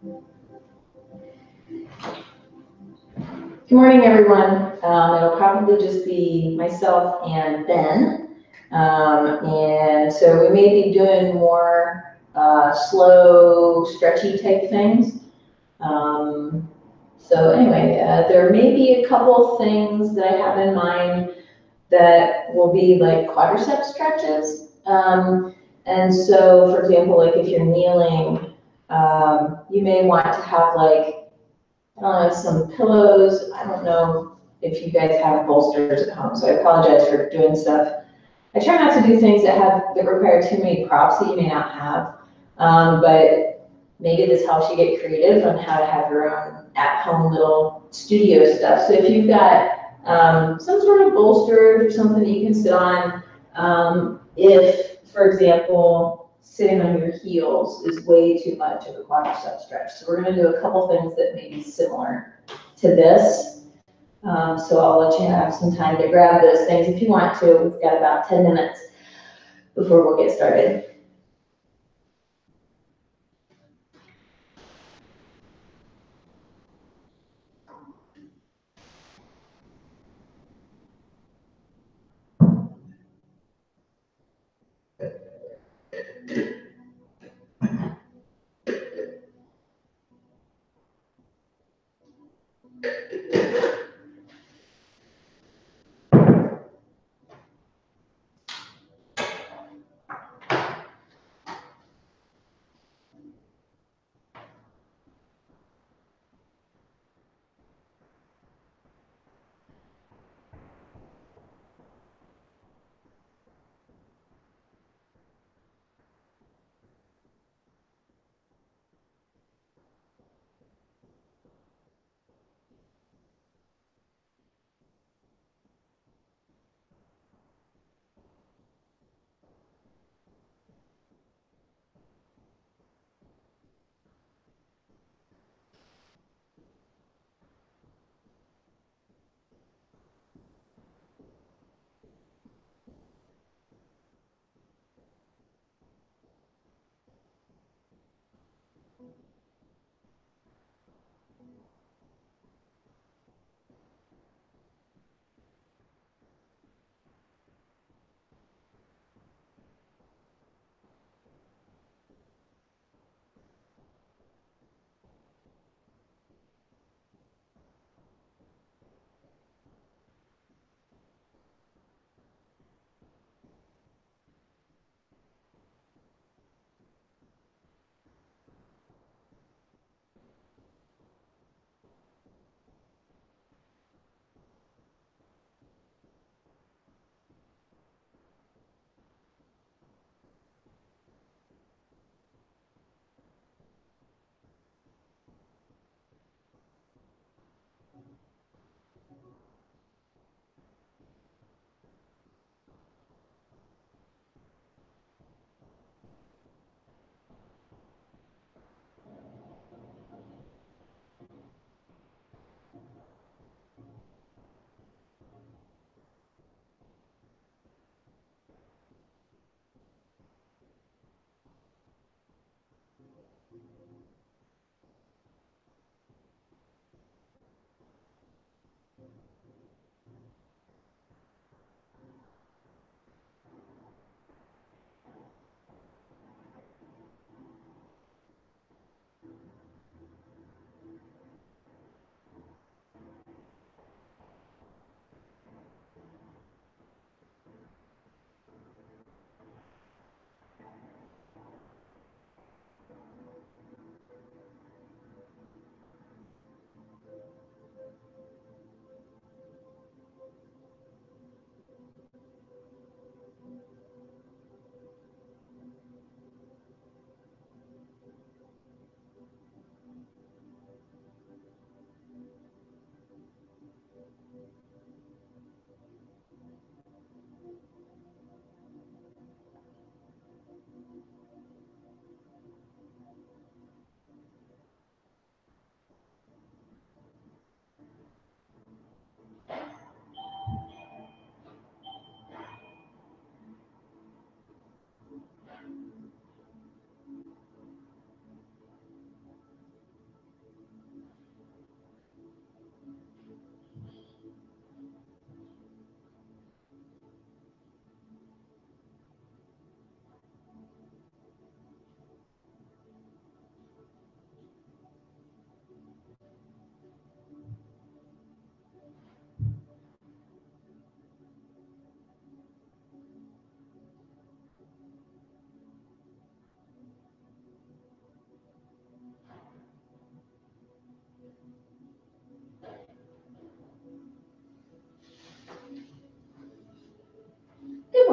Good morning, everyone. It'll probably just be myself and Ben. And so we may be doing more slow, stretchy type things. So anyway, there may be a couple things that I have in mind that will be like quadricep stretches. And so, for example, like if you're kneeling, you may want to have like some pillows. I don't know if you guys have bolsters at home, so I apologize for doing stuff. I try not to do things that require too many props that you may not have, but maybe this helps you get creative on how to have your own at-home little studio stuff. So if you've got some sort of bolster or something that you can sit on, if, for example, sitting on your heels is way too much of a quadricep stretch. So we're going to do a couple things that may be similar to this. So I'll let you have some time to grab those things if you want to. We've got about 10 minutes before we'll get started.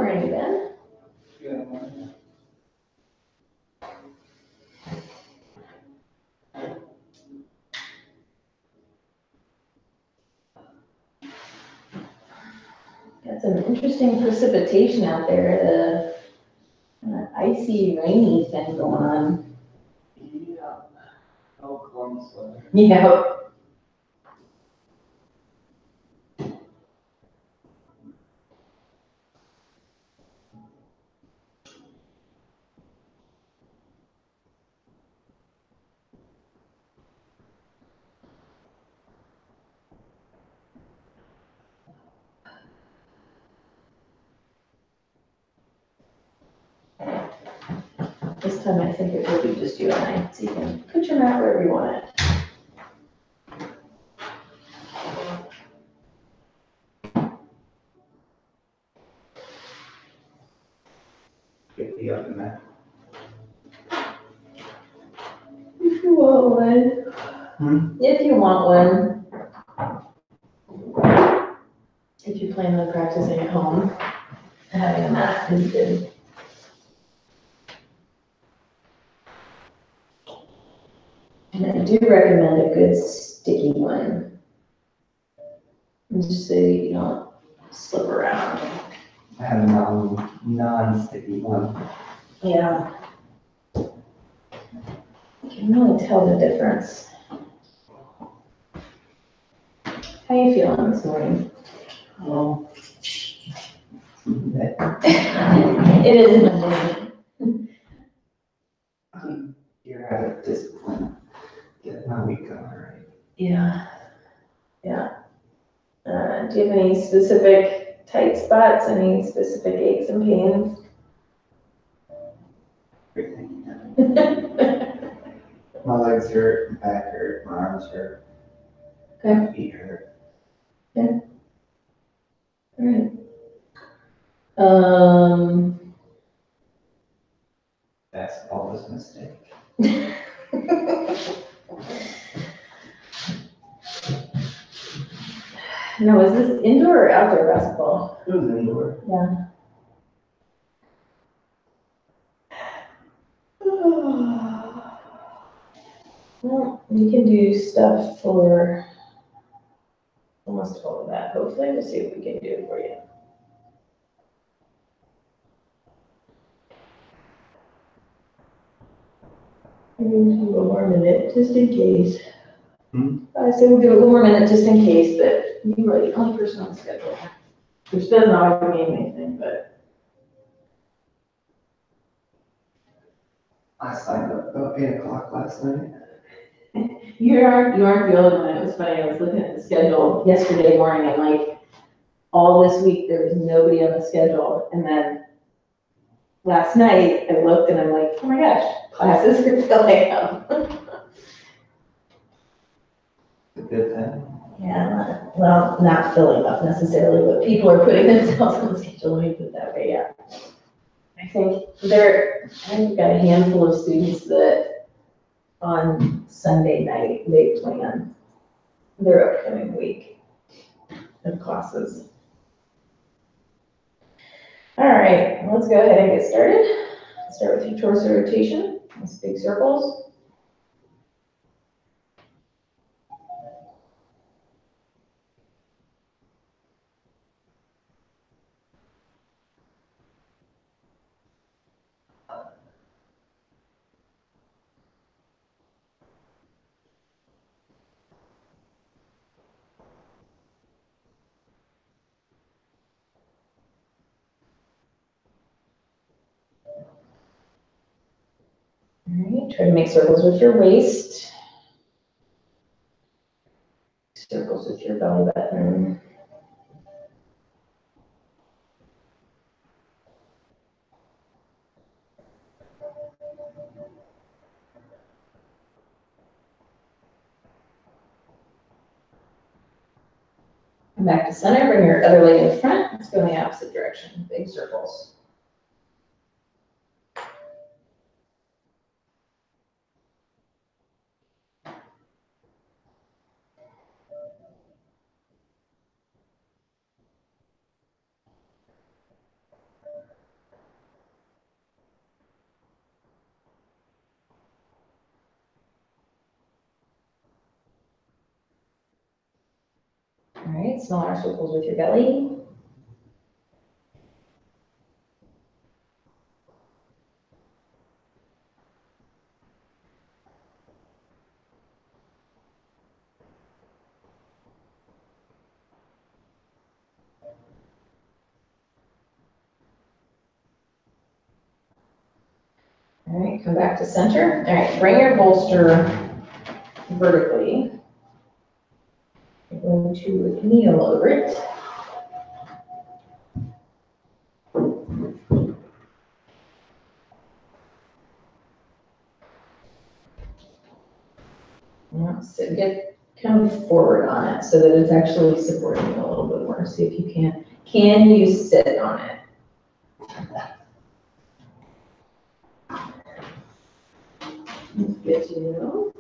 morning, Ben. Good morning. Got some interesting precipitation out there, the icy, rainy thing going on. Yeah. Oh, Columbus weather. Yeah. This time I think it will be just you and I, so you can put your mat wherever you want it. Get the oven mat. If you want one. If you want one. If you plan on practicing at home, having a mat is good. And I do recommend a good sticky one. Just so you don't slip around. I have a non-sticky one. Yeah. You can really tell the difference. How you feeling this morning? Oh. It is Monday. You're out of discipline. Get my week going, right? Yeah. Yeah. Do you have any specific tight spots, any specific aches and pains? Everything. My legs hurt, my back hurt, my arms hurt. Okay. My feet hurt. Alright. Basketball was a mistake. No, is this indoor or outdoor basketball? It was indoor. Yeah. Well, we can do stuff for almost all of that. Hopefully, we'll see what we can do for you. We'll do one more minute, just in case. I said we'll do a little more minute just in case, but you are the only person on schedule. Which doesn't always mean anything, but. I signed up about 8 o'clock last night. You aren't the only one. It was funny, I was looking at the schedule yesterday morning and like, all this week, there was nobody on the schedule. And then last night, I looked and I'm like, oh my gosh, classes are filling up. A good thing. Yeah, well, not filling up necessarily, but people are putting themselves on the schedule, let me put it that way, yeah. I think we've got a handful of students that on Sunday night, they plan their upcoming week of classes. All right, let's go ahead and get started. Start with your torso rotation, nice big circles. All right, try to make circles with your waist. Circles with your belly button. Come back to center, bring your other leg in front. Let's go in the opposite direction, big circles. All right, smaller circles with your belly. All right, come back to center. All right, bring your bolster vertically. You're going to kneel over it. Yeah, so get kind of forward on it so that it's actually supporting you a little bit more. See if you can. Can you sit on it? Good to know.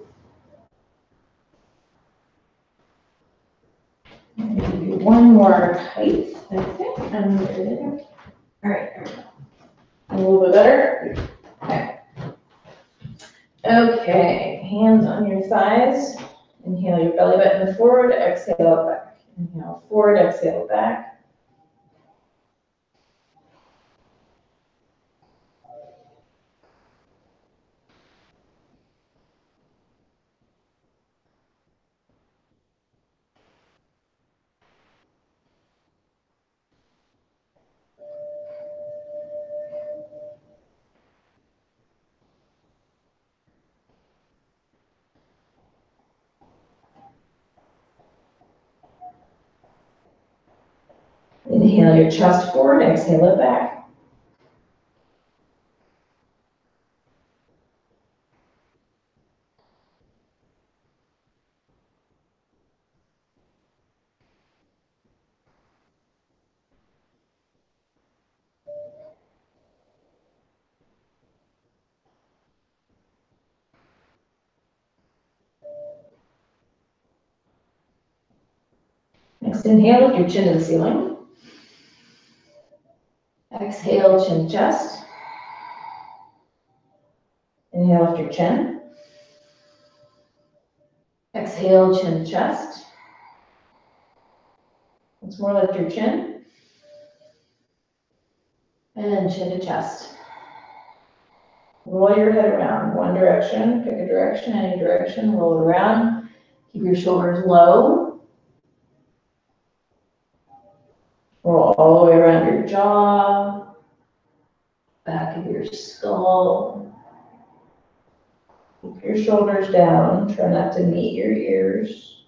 Maybe one more height, I think, and there. All right, there we go. A little bit better. Okay. Okay, hands on your thighs. Inhale your belly button forward, exhale back. Inhale forward, exhale back. Inhale your chest forward, exhale it back. Next inhale, lift your chin to the ceiling. Exhale, chin to chest. Inhale, lift your chin. Exhale, chin to chest. Once more, lift your chin. And chin to chest. Roll your head around one direction, pick a direction, any direction, roll it around. Keep your shoulders low. Roll all the way around your jaw, back of your skull. Keep your shoulders down, try not to meet your ears.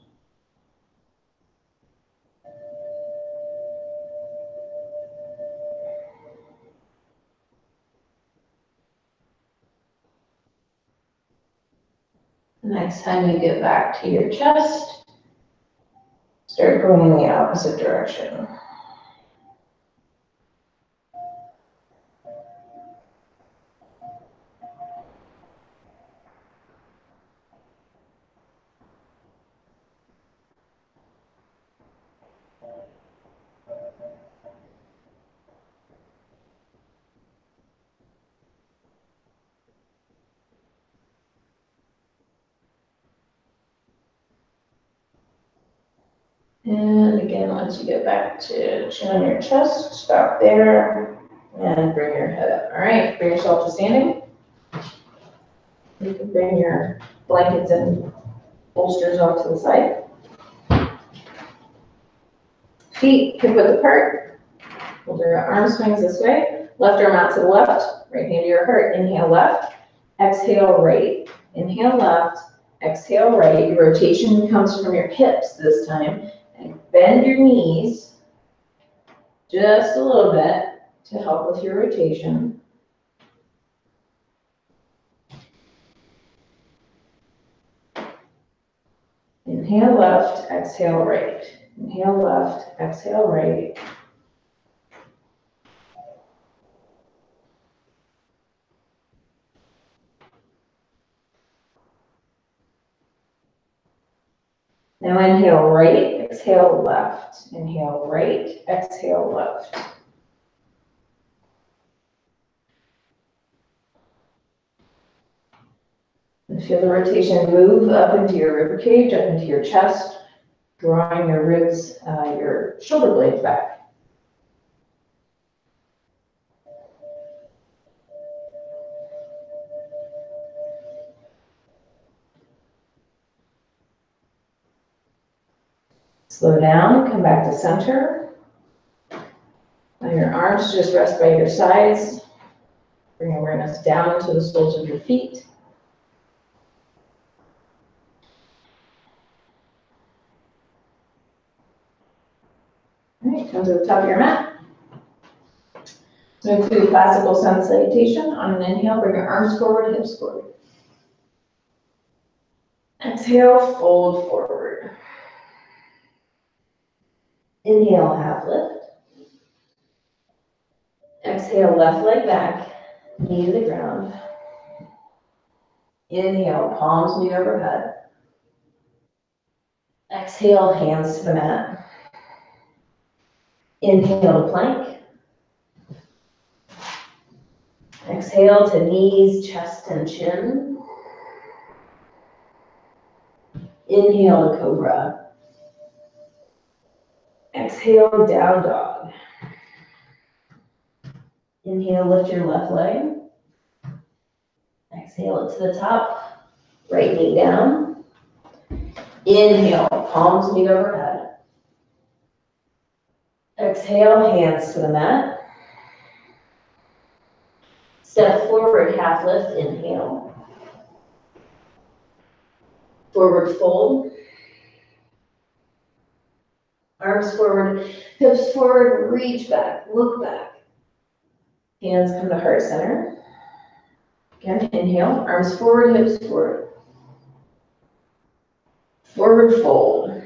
Next time you get back to your chest, start going in the opposite direction. And again, once you get back to chin on your chest, stop there and bring your head up. All right, bring yourself to standing. You can bring your blankets and bolsters off to the side. Feet hip width apart. We'll do our arm swings this way. Left arm out to the left, right hand to your heart. Inhale left, exhale right. Inhale left, exhale right. Your rotation comes from your hips this time. And bend your knees just a little bit to help with your rotation. Inhale left, exhale right. Inhale left, exhale right. Now inhale right, exhale left. Inhale right, exhale left. And feel the rotation move up into your rib cage, up into your chest. drawing your ribs, your shoulder blades back. Slow down, come back to center. Now your arms just rest by your sides. Bring awareness down to the soles of your feet. All right, come to the top of your mat. Move to classical sun salutation. On an inhale, bring your arms forward, hips forward. Exhale, fold forward. Inhale, half lift. Exhale, left leg back, knee to the ground. Inhale, palms meet overhead. Exhale, hands to the mat. Inhale to plank. Exhale to knees, chest, and chin. Inhale to cobra. Exhale, down dog. Inhale, lift your left leg. Exhale it to the top. Right knee down. Inhale, palms meet overhead. Exhale, hands to the mat. Step forward, half lift, inhale. Forward fold. Arms forward, hips forward, reach back, look back. Hands come to heart center. Again, inhale, arms forward, hips forward. Forward fold.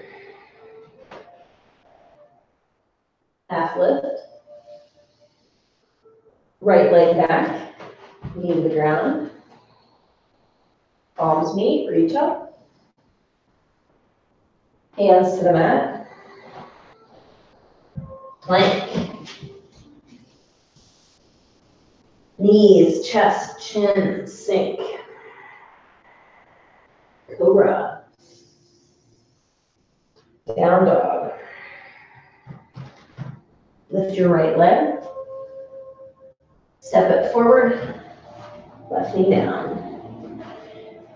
Half lift. Right leg back, knee to the ground. Palms meet, reach up. Hands to the mat. Plank. Knees, chest, chin, sink. Cobra. Down dog. Lift your right leg. Step it forward. Left knee down.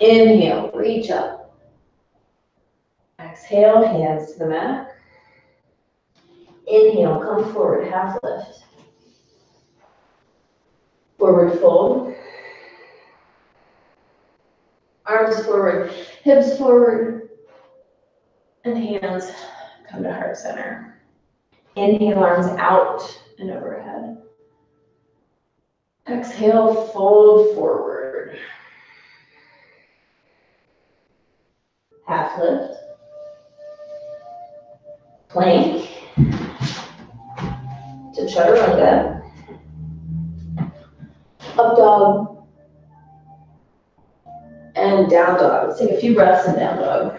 Inhale, reach up. Exhale, hands to the mat. Inhale, come forward, half lift. Forward fold. Arms forward, hips forward, and hands come to heart center. Inhale, arms out and overhead. Exhale, fold forward. Half lift. Plank to chaturanga. Up dog. And down dog. Let's take a few breaths in down dog.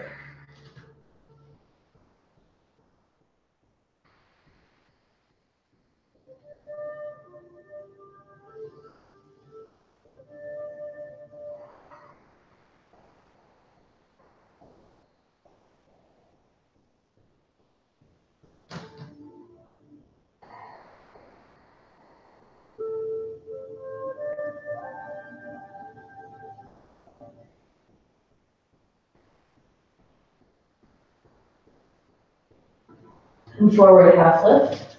And forward, half lift.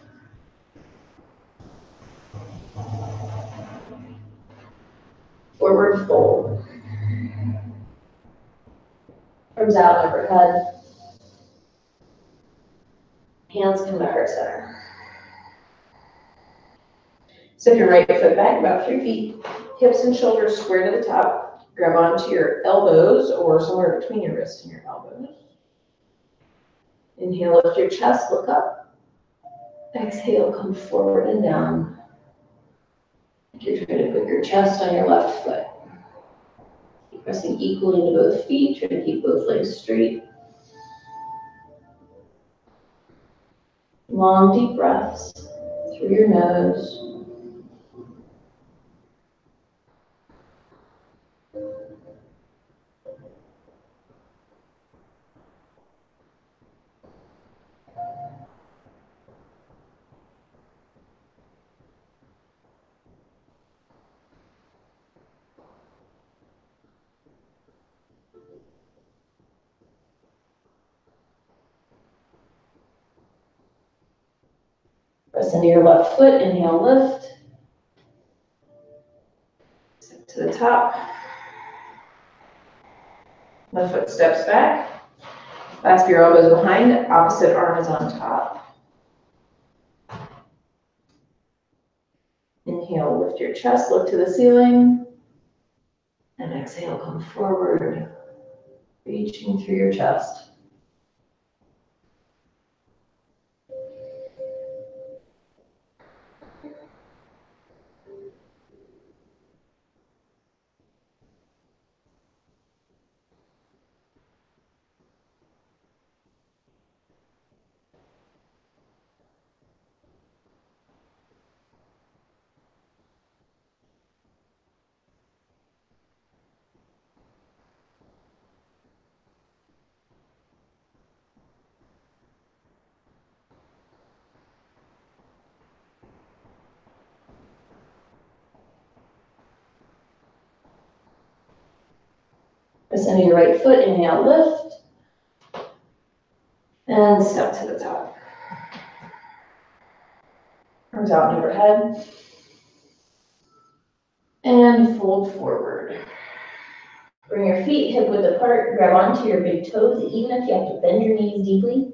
Forward fold. Arms out overhead. Hands come to heart center. Step your right foot back about 3 feet. Hips and shoulders square to the top. Grab onto your elbows or somewhere between your wrists and your elbows. Inhale, lift your chest, look up. Exhale, come forward and down. You're trying to put your chest on your left foot. Keep pressing equally into both feet. Try to keep both legs straight. Long, deep breaths through your nose. Press into your left foot, inhale, lift. Step to the top. Left foot steps back. Clasp your elbows behind, opposite arm is on top. Inhale, lift your chest, look to the ceiling. And exhale, come forward, reaching through your chest. Press into your right foot, inhale, lift. And step to the top. Arms out and overhead. And fold forward. Bring your feet hip width apart, grab onto your big toes, even if you have to bend your knees deeply.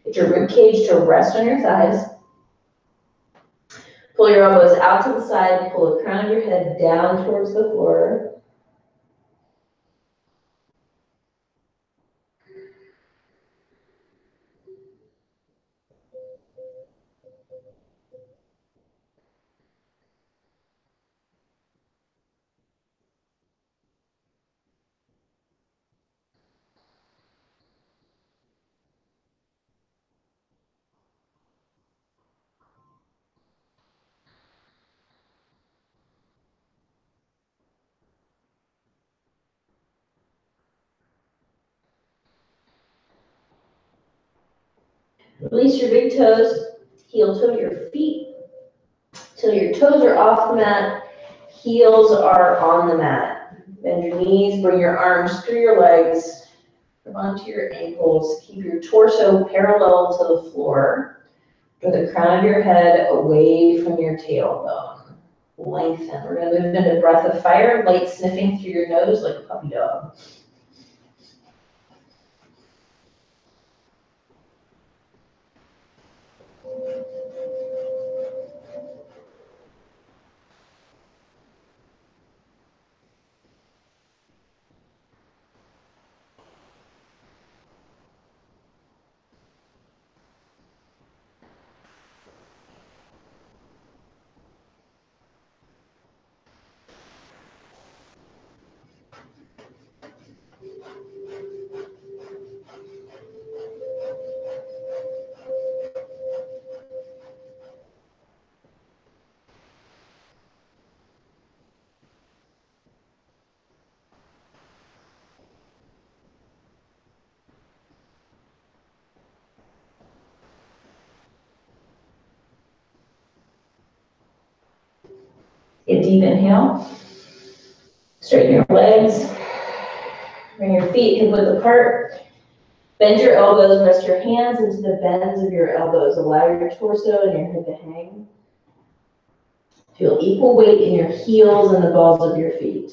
Get your rib cage to rest on your thighs. Pull your elbows out to the side, pull the crown of your head down towards the floor. Release your big toes, heel toe your feet till your toes are off the mat, heels are on the mat. Bend your knees, bring your arms through your legs, grab onto your ankles, keep your torso parallel to the floor. Draw the crown of your head away from your tailbone. Lengthen. We're going to move into breath of fire, light sniffing through your nose like a puppy dog. Get a deep inhale. Straighten your legs. Bring your feet hip width apart. Bend your elbows, rest your hands into the bends of your elbows. Allow your torso and your head to hang. Feel equal weight in your heels and the balls of your feet.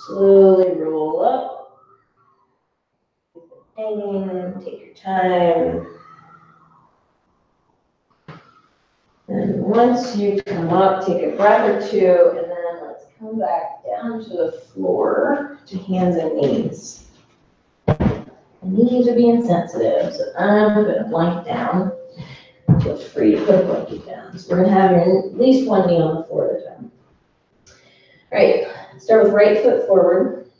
Slowly roll up. Hanging, take your time. And once you come up, take a breath or two, and then let's come back down to the floor, to hands and knees. The knees are being sensitive, so I'm gonna blanket down. Feel free to put a blanket down. So we're gonna have at least one knee on the floor at a time. All right, start with right foot forward.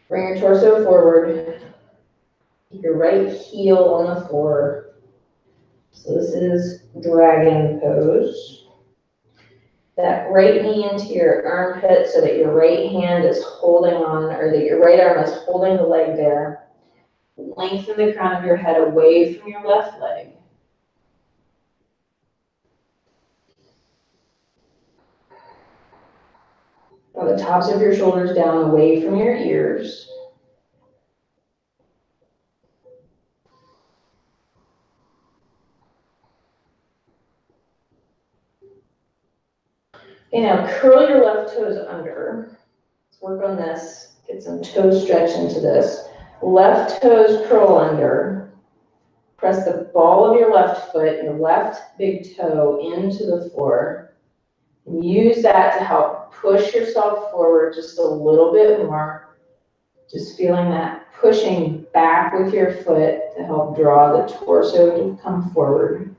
Bring your torso forward. Keep your right heel on the floor. So this is dragon pose. that right knee into your armpit so that your right hand is holding on, or that your right arm is holding the leg there. Lengthen the crown of your head away from your left leg. Draw the tops of your shoulders down away from your ears. Okay, now curl your left toes under. Let's work on this. Get some toe stretch into this. Left toes curl under. Press the ball of your left foot, your left big toe into the floor. And use that to help push yourself forward just a little bit more. Just feeling that pushing back with your foot to help draw the torso to come forward.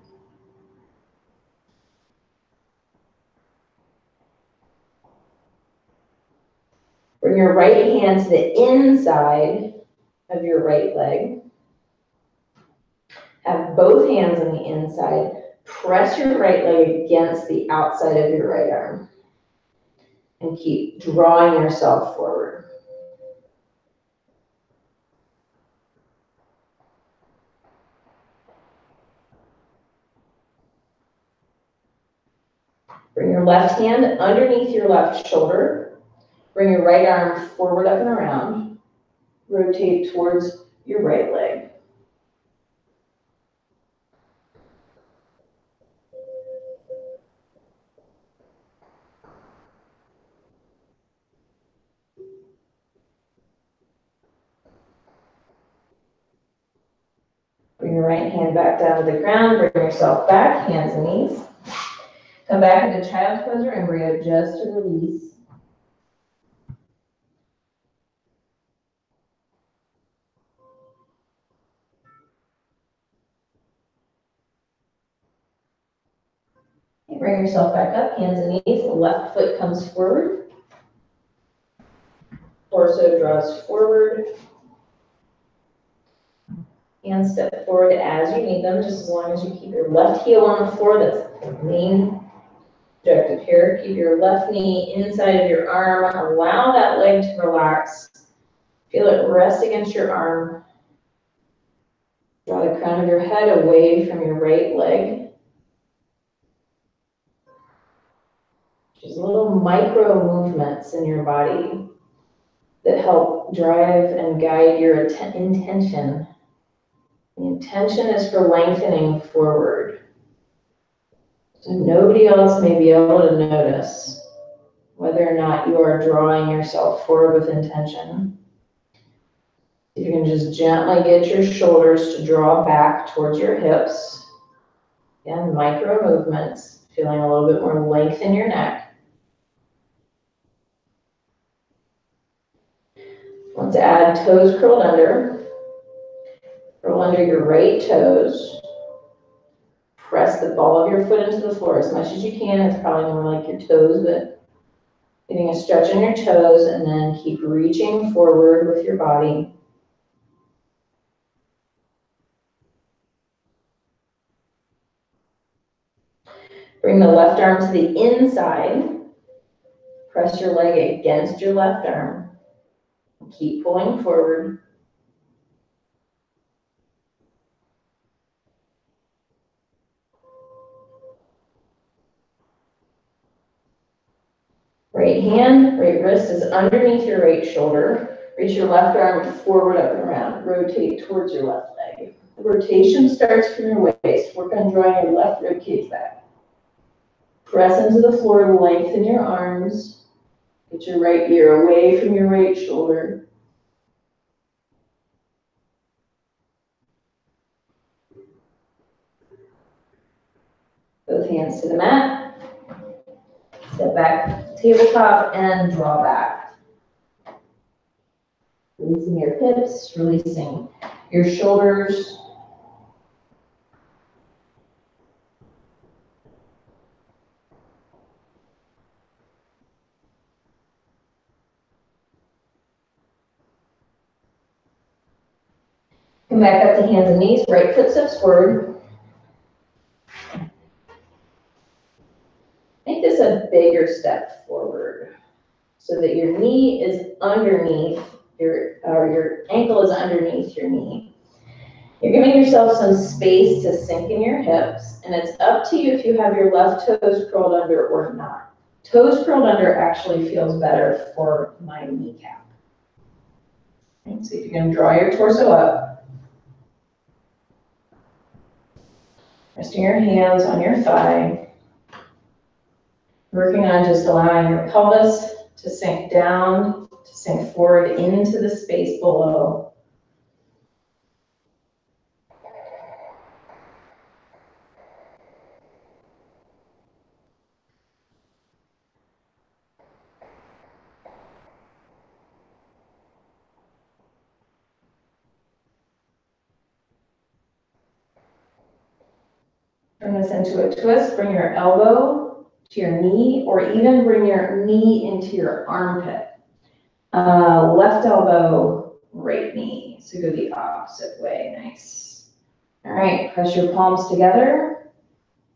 Bring your right hand to the inside of your right leg. Have both hands on the inside. Press your right leg against the outside of your right arm. And keep drawing yourself forward. Bring your left hand underneath your left shoulder. Bring your right arm forward, up, and around. Rotate towards your right leg. Bring your right hand back down to the ground. Bring yourself back, hands and knees. Come back into child's pose or embryo just to release. Bring yourself back up, hands and knees. The left foot comes forward. Torso draws forward. Hands step forward as you need them, just as long as you keep your left heel on the floor. That's the main objective here. Keep your left knee inside of your arm. Allow that leg to relax. Feel it rest against your arm. Draw the crown of your head away from your right leg. Just little micro movements in your body that help drive and guide your intention. The intention is for lengthening forward. So nobody else may be able to notice whether or not you are drawing yourself forward with intention. You can just gently get your shoulders to draw back towards your hips. Again, micro movements, feeling a little bit more length in your neck. Let's add toes curled under. Curl under your right toes. Press the ball of your foot into the floor as much as you can. It's probably more like your toes, but getting a stretch on your toes, and then keep reaching forward with your body. Bring the left arm to the inside. Press your leg against your left arm. Keep pulling forward. Right hand, right wrist is underneath your right shoulder. Reach your left arm forward, up, and around. Rotate towards your left leg. The rotation starts from your waist. Work on drawing your left rib cage back. Press into the floor, lengthen your arms. Get your right ear away from your right shoulder. Both hands to the mat. Step back, tabletop, and draw back. Releasing your hips, releasing your shoulders. Come back up to hands and knees, right foot steps forward. Make this this a bigger step forward so that your knee is underneath or your ankle is underneath your knee. You're giving yourself some space to sink in your hips, and it's up to you if you have your left toes curled under or not. Toes curled under actually feels better for my kneecap. Okay, so if you're gonna draw your torso up, resting your hands on your thigh, working on just allowing your pelvis to sink down, to sink forward into the space below. Turn this into a twist, bring your elbow to your knee, or even bring your knee into your armpit. Left elbow, right knee. So go the opposite way, nice. All right, press your palms together,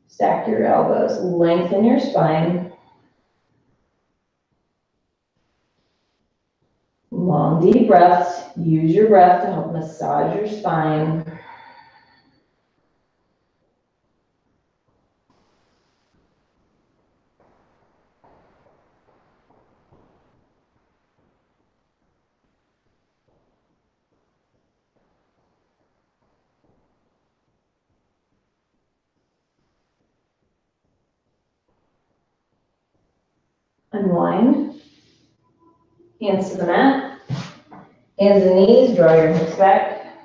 stack your elbows, lengthen your spine. Long, deep breaths. Use your breath to help massage your spine. Unwind. Hands to the mat. Hands and knees, draw your hips back.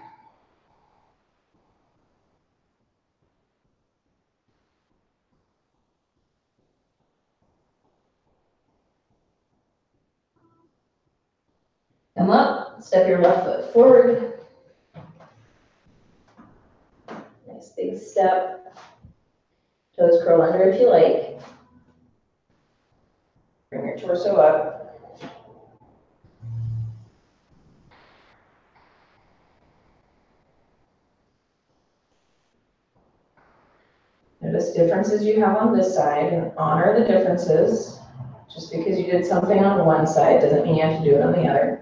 Come up, step your left foot forward. Nice big step. Toes curl under if you like. Bring your torso up. Notice differences you have on this side and honor the differences. Just because you did something on one side doesn't mean you have to do it on the other.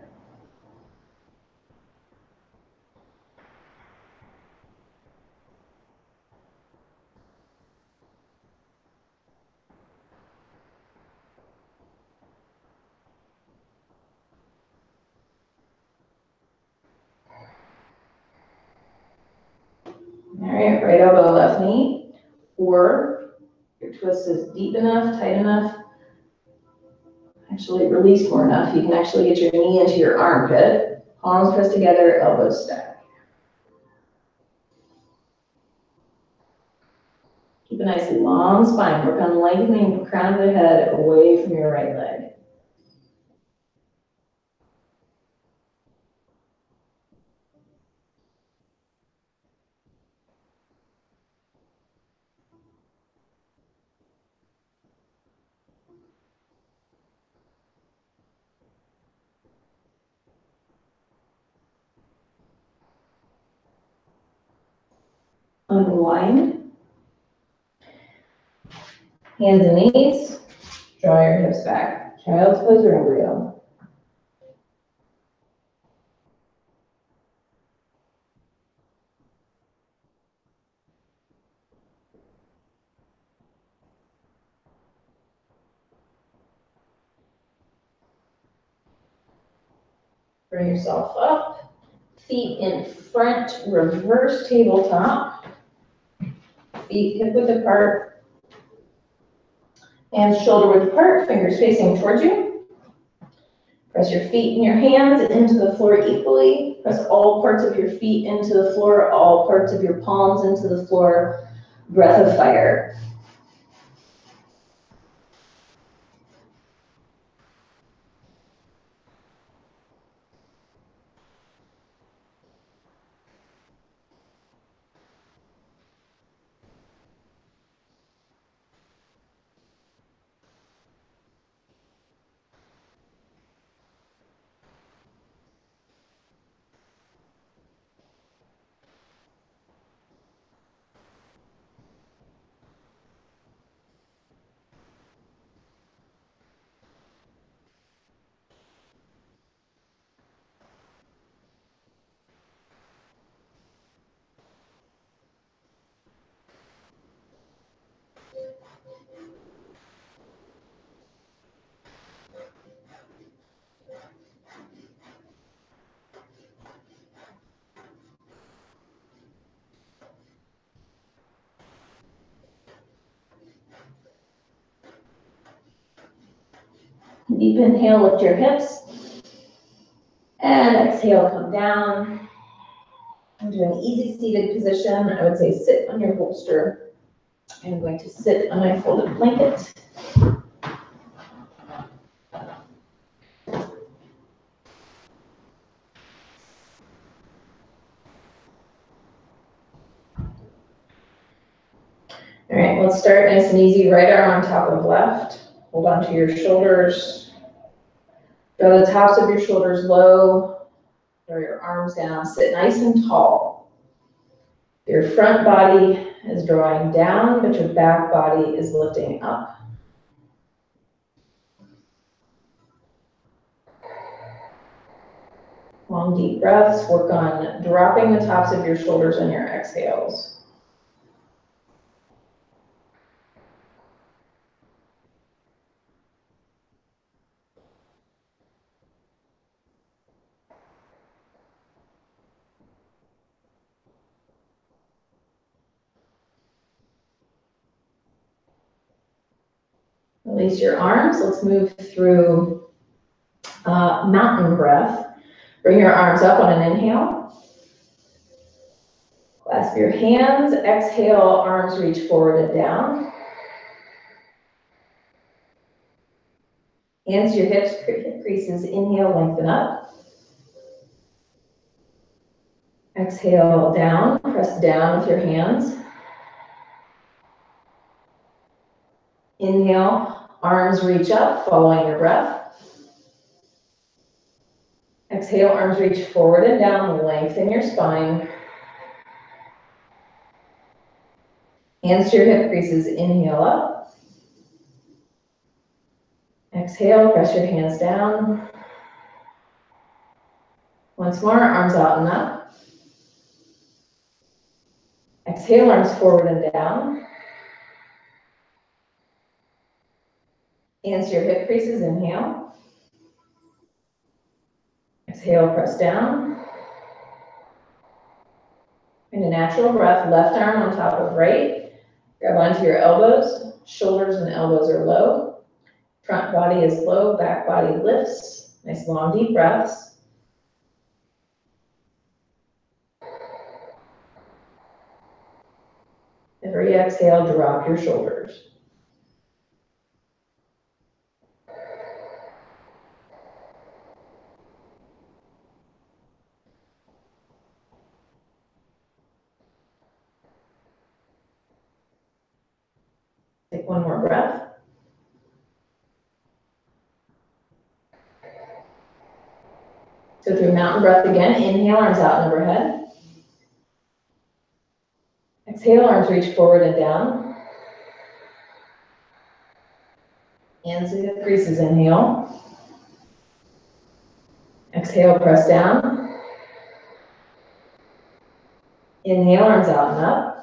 All right, right elbow, left knee, or your twist is deep enough, tight enough, actually release more enough. You can actually get your knee into your armpit. Palms pressed together, elbows stacked. Keep a nice long spine. Work on lengthening the crown of the head away from your right leg. Unwind. Hands and knees. Draw your hips back. Child's pose or embryo. Bring yourself up. Feet in front, reverse tabletop. Feet hip width apart. Hands shoulder width apart, fingers facing towards you. Press your feet and your hands into the floor equally. Press all parts of your feet into the floor, all parts of your palms into the floor. Breath of fire. Deep inhale, lift your hips. And exhale, come down. Into an easy seated position. I would say sit on your bolster. I'm going to sit on my folded blanket. All right, let's start nice and easy. Right arm on top of left. Hold on to your shoulders. Draw the tops of your shoulders low. Draw your arms down. Sit nice and tall. Your front body is drawing down, but your back body is lifting up. Long, deep breaths. Work on dropping the tops of your shoulders on your exhales. Release your arms. Let's move through mountain breath. Bring your arms up on an inhale. Clasp your hands. Exhale, arms reach forward and down. Hands to your hips, hip creases. Inhale, lengthen up. Exhale, down. Press down with your hands. Inhale, arms reach up, following your breath. Exhale, arms reach forward and down, lengthen your spine. Hands to your hip creases, inhale up. Exhale, press your hands down. Once more, arms out and up. Exhale, arms forward and down. Hands to your hip creases, inhale. Exhale, press down. And a natural breath, left arm on top of right. Grab onto your elbows. Shoulders and elbows are low. Front body is low, back body lifts. Nice long deep breaths. Every exhale, drop your shoulders. Take one more breath. So through mountain breath again, inhale, arms out and overhead. Exhale, arms reach forward and down. Hands to hip creases, inhale. Exhale, press down. Inhale, arms out and up.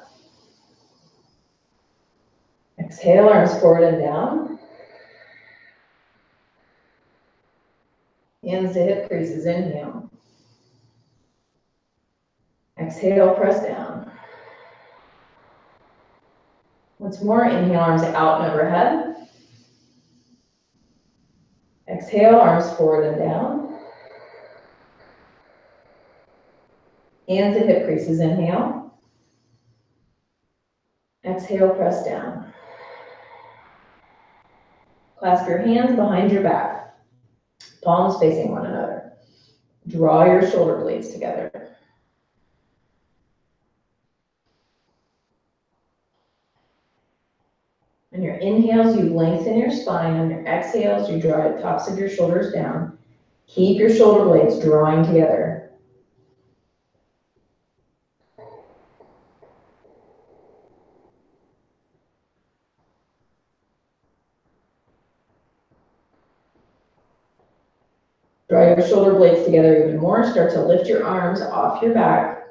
Exhale, arms forward and down. Hands to hip creases, inhale. Exhale, press down. Once more, inhale, arms out and overhead. Exhale, arms forward and down. Hands to hip creases, inhale. Exhale, press down. Clasp your hands behind your back, palms facing one another. Draw your shoulder blades together. On your inhales, you lengthen your spine. On your exhales, you draw the tops of your shoulders down. Keep your shoulder blades drawing together. Draw your shoulder blades together even more. Start to lift your arms off your back,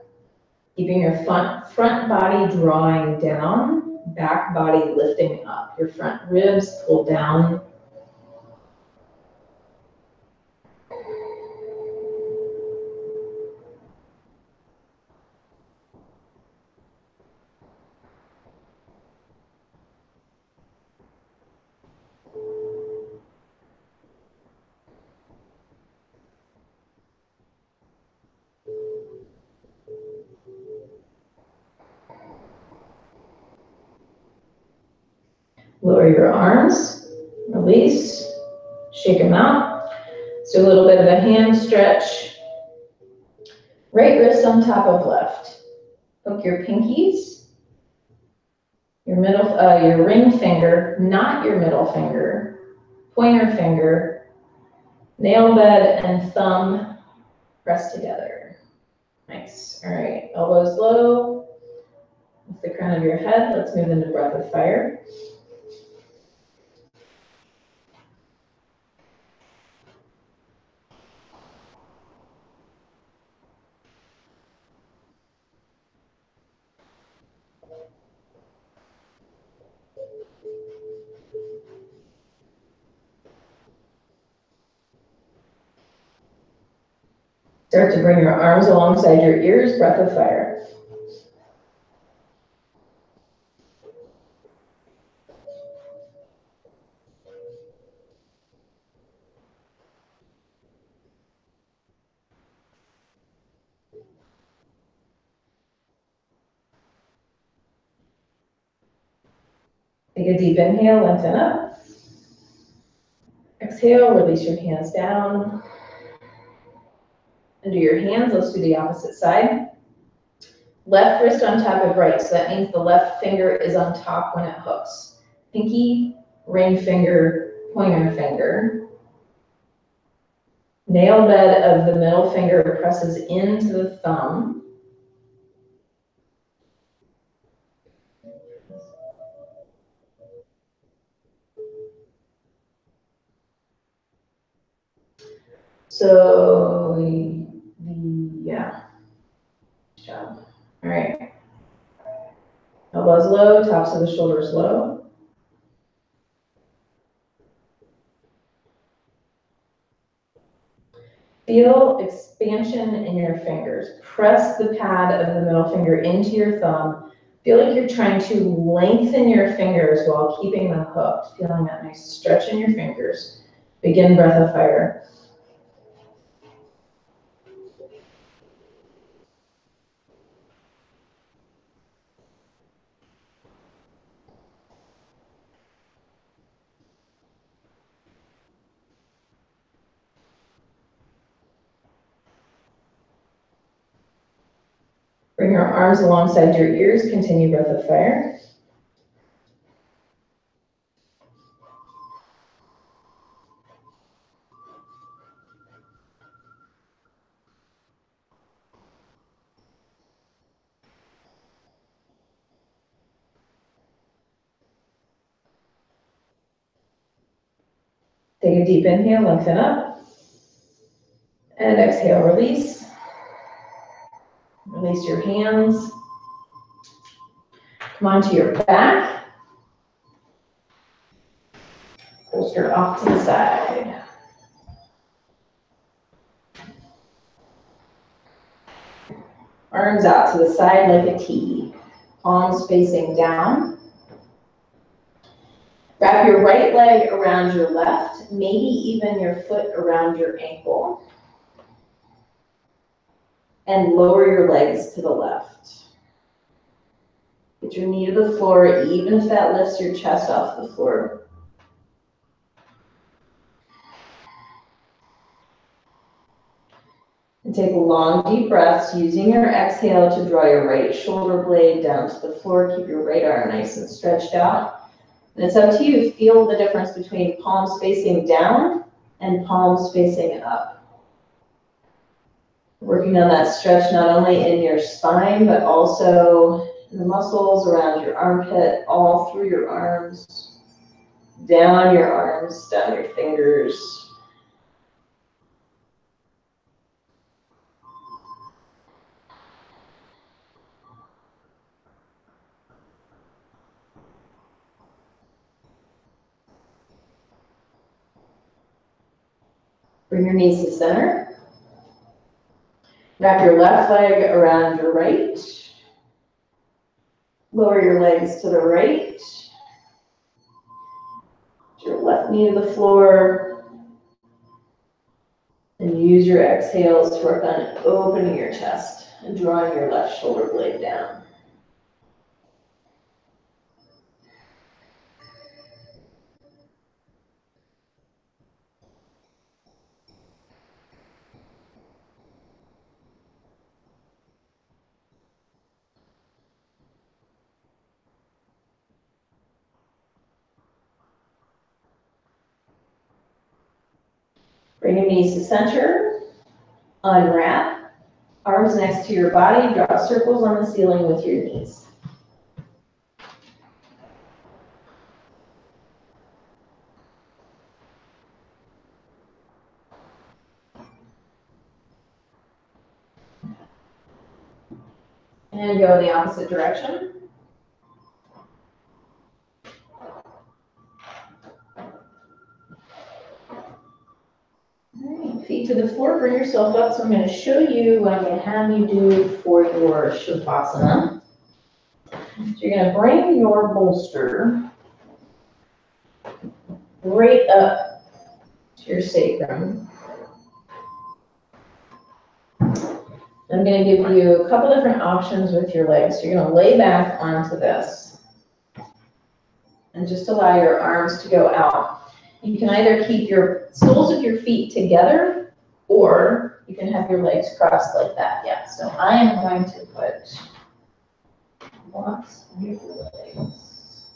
keeping your front body drawing down, back body lifting up. Your front ribs pull down. Lower your arms, release, shake them out. So a little bit of a hand stretch. Right wrist on top of left. Hook your pinkies, your your ring finger, not your middle finger, pointer finger, nail bed and thumb press together. Nice. All right, elbows low, with the crown of your head. Let's move into breath of fire. Start to bring your arms alongside your ears, breath of fire. Take a deep inhale, lengthen up. Exhale, release your hands down. Under your hands, let's do the opposite side. Left wrist on top of right, so that means the left finger is on top when it hooks. Pinky, ring finger, pointer finger. Nail bed of the middle finger presses into the thumb. So, yeah, good job. All right. Elbows low, tops of the shoulders low. Feel expansion in your fingers. Press the pad of the middle finger into your thumb. Feel like you're trying to lengthen your fingers while keeping them hooked. Feeling that nice stretch in your fingers. Begin breath of fire. Bring your arms alongside your ears. Continue breath of fire. Take a deep inhale, lengthen up. And exhale, release. Release your hands. Come onto your back. Holster off to the side. Arms out to the side like a T. Palms facing down. Wrap your right leg around your left, maybe even your foot around your ankle. And lower your legs to the left. Get your knee to the floor, even if that lifts your chest off the floor. And take long, deep breaths, using your exhale to draw your right shoulder blade down to the floor. Keep your right arm nice and stretched out. And it's up to you. Feel the difference between palms facing down and palms facing up. Working on that stretch not only in your spine, but also in the muscles around your armpit, all through your arms, down your fingers. Bring your knees to center. Wrap your left leg around your right. Lower your legs to the right. Put your left knee to the floor. And use your exhales to work on opening your chest and drawing your left shoulder blade down. Bring your knees to center, unwrap, arms next to your body, draw circles on the ceiling with your knees. And go in the opposite direction. Feet to the floor, bring yourself up. So I'm going to show you what I'm going to have you do for your Shavasana. So you're going to bring your bolster right up to your sacrum. I'm going to give you a couple different options with your legs. So you're going to lay back onto this and just allow your arms to go out. You can either keep your soles of your feet together, or you can have your legs crossed like that. Yeah, so I am going to put blocks under your legs.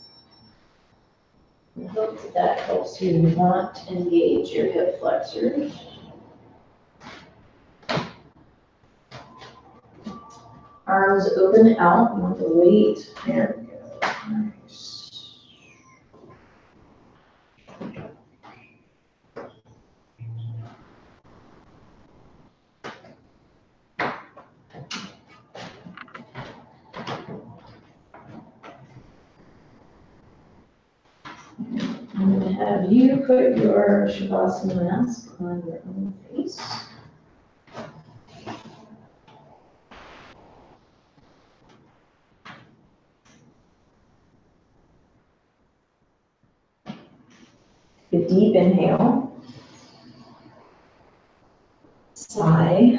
I hope that helps you not engage your hip flexors. Arms open out, you want the weight. There we go. Nice. I'm going to have you put your Shavasana mask on your own face. A deep inhale. Sigh.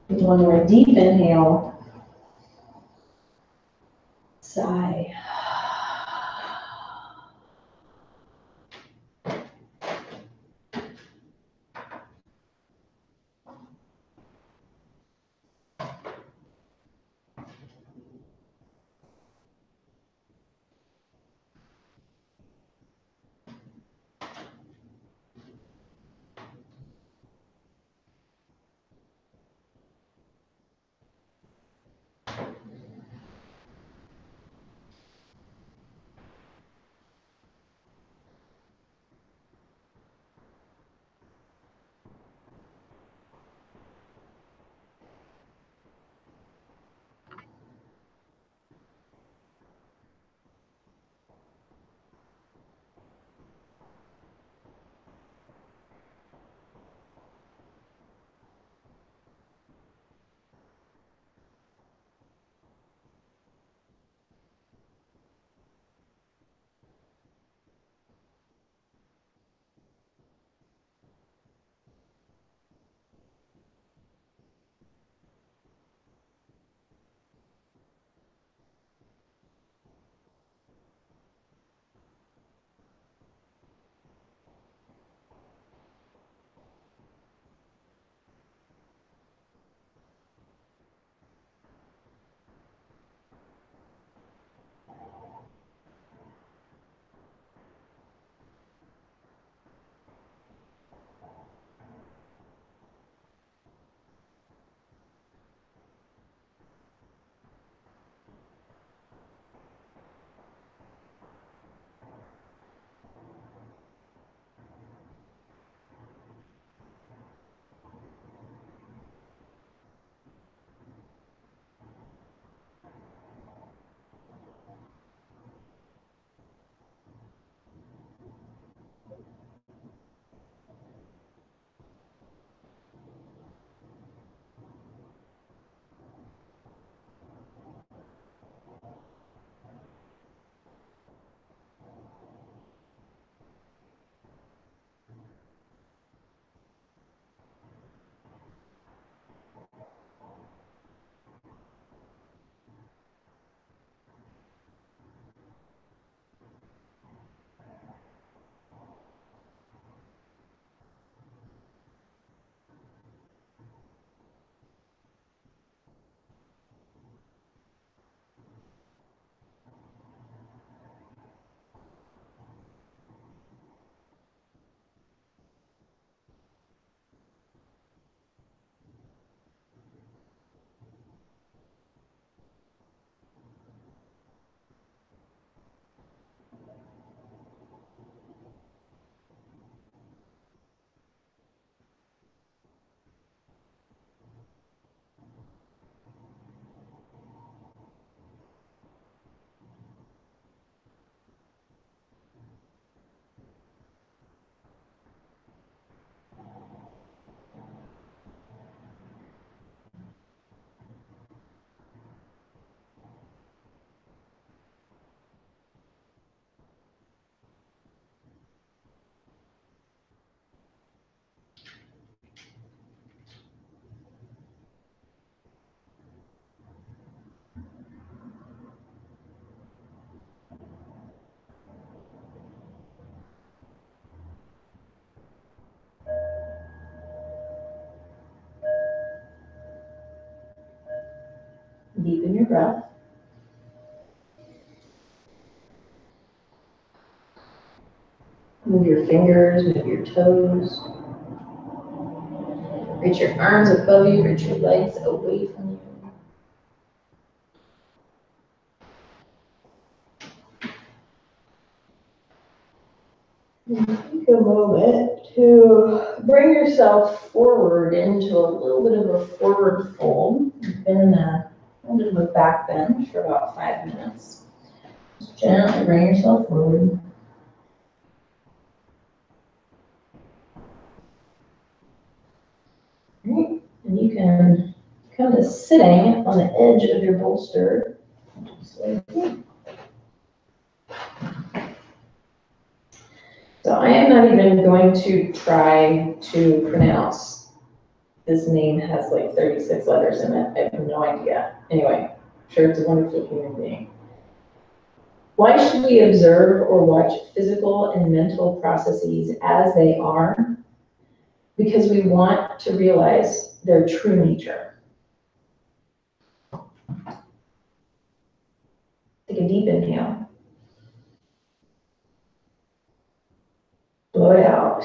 One more deep inhale. Sigh. Deepen your breath. Move your fingers, move your toes. Reach your arms above you, reach your legs away from you. Take a moment to bring yourself forward into a little bit of a forward fold. You've been in a little bit of a back bend for about 5 minutes. Just gently bring yourself forward. All right, and you can come to sitting on the edge of your bolster. Just like that. So I am not even going to try to pronounce this name. Has like 36 letters in it. I have no idea. Anyway, I'm sure it's a wonderful human being. Why should we observe or watch physical and mental processes as they are? Because we want to realize their true nature. Take a deep inhale. Blow it out.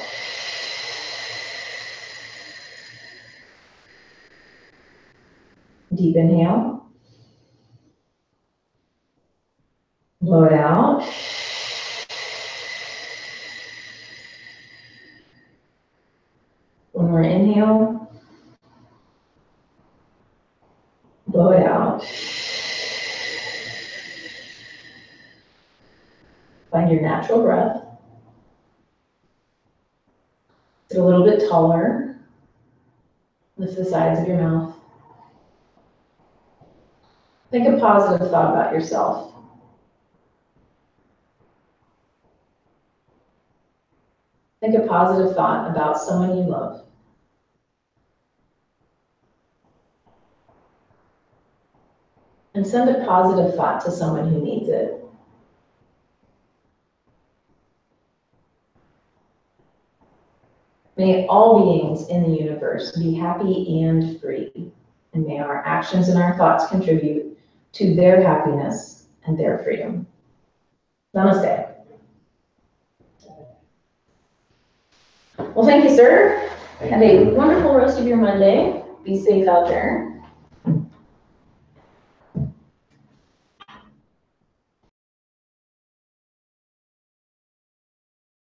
Deep inhale. Blow it out. One more inhale. Blow it out. Find your natural breath. Sit a little bit taller. Lift the sides of your mouth. Think a positive thought about yourself. Think a positive thought about someone you love. And send a positive thought to someone who needs it. May all beings in the universe be happy and free, and may our actions and our thoughts contribute to their happiness and their freedom. Namaste. Well, thank you, sir. Have a wonderful rest of your Monday. Be safe out there.